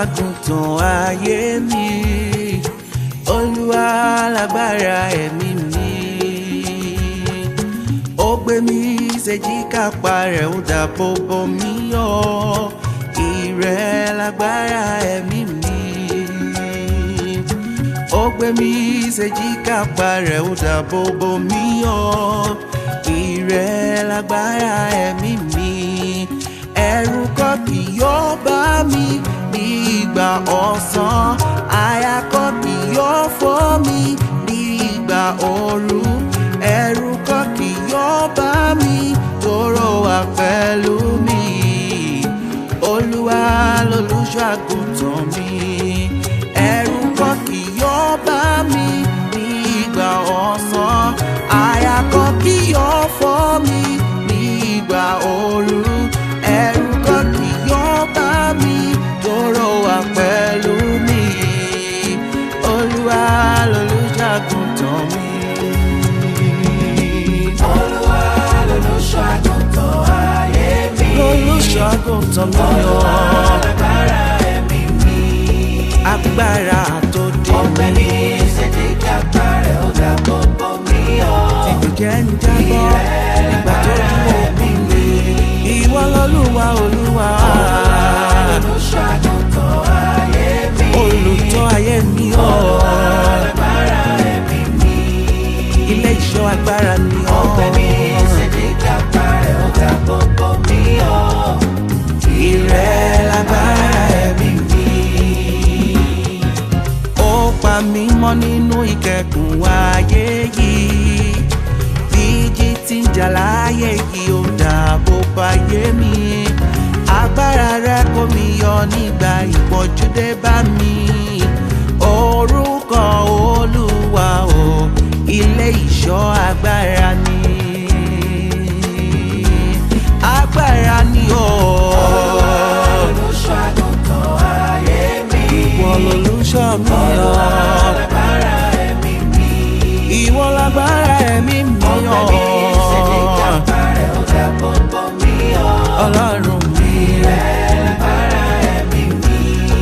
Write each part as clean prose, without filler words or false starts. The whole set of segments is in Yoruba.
àgùntàn ayé mi, Olúwa lágbára ẹ̀mí mi. Ó gbé mi séjìká rẹ̀, ó dáàbò bò mí yọ. Ìrẹ̀ lágbára ẹ̀mí mi. Ó gbé mi séjìká rẹ̀, ó dáàbò bò mí yọ. Ìrẹ̀ lágbára ẹ̀mí mi. Ẹ̀rù kò kì yóò bá mi ní ìgbà ọ̀sán. Àyà kò kì yóò fọ́ mi ní ìgbà ooru. Ẹ̀rù kò kì yóò bá mi tóró wà pẹ̀lú mi. Olúwa lolùṣọ́ àgùntàn mi. Ẹ̀rù kò kì yóò bá mi ní ìgbà ọ̀sán. Àyà kò kì yóò fọ́ mi ní ìgbà ooru. Ẹ̀rù kò kì yóò bá mi tóró wà pẹ̀lú mi. Olúwa lolùṣọ́ àgùntàn mi. Olúwa lolùṣọ́ àgùntàn ayé mi. Lolùṣọ́ àgùntàn mi o. Agbára ẹ̀mí mi. Agbára tó dé Ọ̀pẹ mi séjìká rẹ̀, ó dáàbò bò mí yọ. ìjẹ́ ń jábọ́ nígbà tó dúró mi lé. Ìwọ lolúwa Olúwa. Lolùṣọ́ àgùntàn ayé mi. Olùtọ́ ayé mi o. Agbára ẹ̀mí mi. Ilé ìṣọ́ agbára ni o. Ọ̀pẹ mi séjìká rẹ̀, ó dáàbò bò mí yọ. Ìrẹ̀ lágbára ẹ̀mí mi. Ó pa mí mọ́ nínú ìkẹkùn ayé yìí. Ìjì tí ń jà láyé yìí ó dáàbò bò ayé mi. Agbára rẹ̀ kó mi yọ nígbà ìpọ́njú dé bá mi. Orúkọ Olúwa o, ilé ìṣọ́ agbára ni. Agbára ni o. Lolùṣọ́ àgùntàn ayé mi. Ìwọ lolùṣọ́ mi o. Agbára ẹ̀mí mi. Ìwọ lágbára ẹ̀mí mi o. Ọ̀pẹ mi séjìká rẹ̀, ó dáàbò bò mí yọ. Ọlọ́run mi. Agbára ẹ̀mí mi.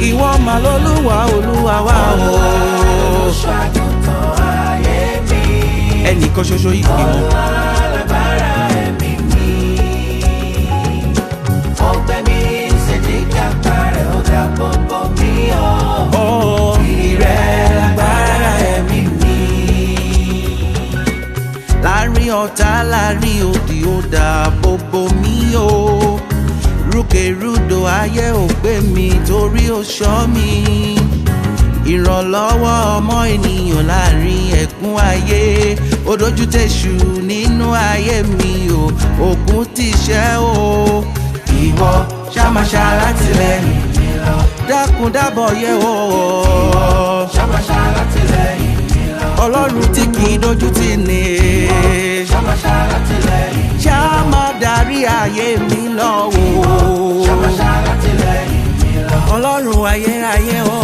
Ìwọ mà lolúwa Olúwa wa o. Lolùṣọ́ àgùntàn ayé mi. Ẹnìkan ṣoṣo ìgbìmọ̀. Agbára ẹ̀mí mi. Ọ̀pẹ mi séjìká rẹ̀, ó dáàbò bò mí yọ. Oh, ìrẹ̀ lágbára ẹ̀mí mi. Láàrin ọ̀tá láàrin òdì ó dáàbò bò mí o. Rúkèrúdò ayé ò gbé mi torí ó ṣọ́ mi. Ìrànlọ́wọ́ ọmọ ènìyàn láàrin ẹ̀kún ayé. Ó dojú tèṣù nínú ayé mi o. Ògún ti ṣẹ́ o. Ìwọ ṣàmàṣà látìlẹ́yìn mi lọ. Dákun dábọ̀ yẹ̀ wò o. Ṣàmàṣà látìlẹ́yìn mi lọ. Ọlọ́run tí kì í dojú tì ní. Ṣàmàṣà látìlẹ́yìn. Ṣá máa darí ayé mi lọ wò. Ṣàmàṣà látìlẹ́yìn mi lọ. Ọlọ́run ayérayé o.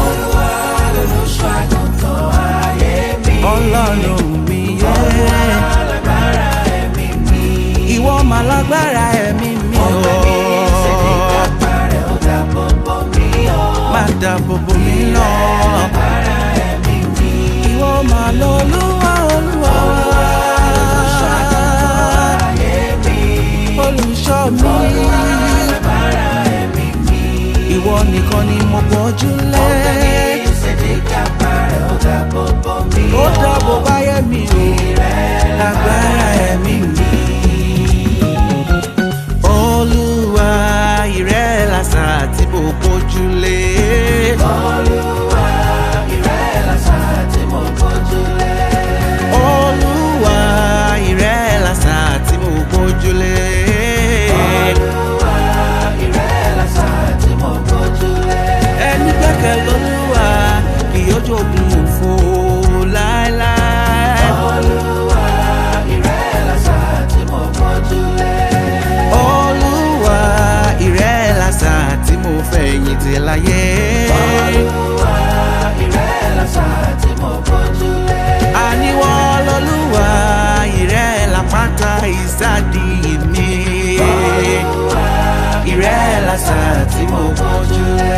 Olúwa lolùṣọ́ àgùntàn ayé mi. Ọlọ́run mi yé. Agbára ẹ̀mí mi. Ìwọ mà lágbára ẹ̀mí mi o. Ọ̀pẹ mi séjìká rẹ̀, ó dáàbò bò mí yọ. Má dáàbò bò mí lọ. Agbára ẹ̀mí mi. Ìwọ mà lolúwa Olúwa. Lolùṣọ́ àgùntàn ayé mi. Olùṣọ́ mi. Agbára ẹ̀mí mi. Ìwọ nìkan ni mo gbójú lé. Ọ̀pẹ mi séjìká rẹ̀, ó dáàbò bò mí yọ. Ó dáàbò báyé mi o. Lágbára ẹ̀mí mi. Olúwa ìrẹ̀ lásà tí mo gbójú lé. Olúwa ìrẹ̀ lásà tí mo gbójú lé. Olúwa ìrẹ̀ lásà tí mo gbójú lé. Olúwa ìrẹ̀ lásà tí mo gbójú lé. Ẹni gbẹ́kẹ̀ lÓlúwa kì yóò jogún òfo láéláé. Olúwa ìrẹ̀ lásà tí mo gbójú lé. Olúwa ìrẹ̀ lásà tí mo fẹ̀yìntì láyé. Olúwa ìrẹ̀ lásà tí mo gbójú lé. Àníwọ́ lÓlúwa ìrẹ̀ lápáta ìsádi mi. Olúwa Ìrẹ̀ lásà tí mo gbójú lé.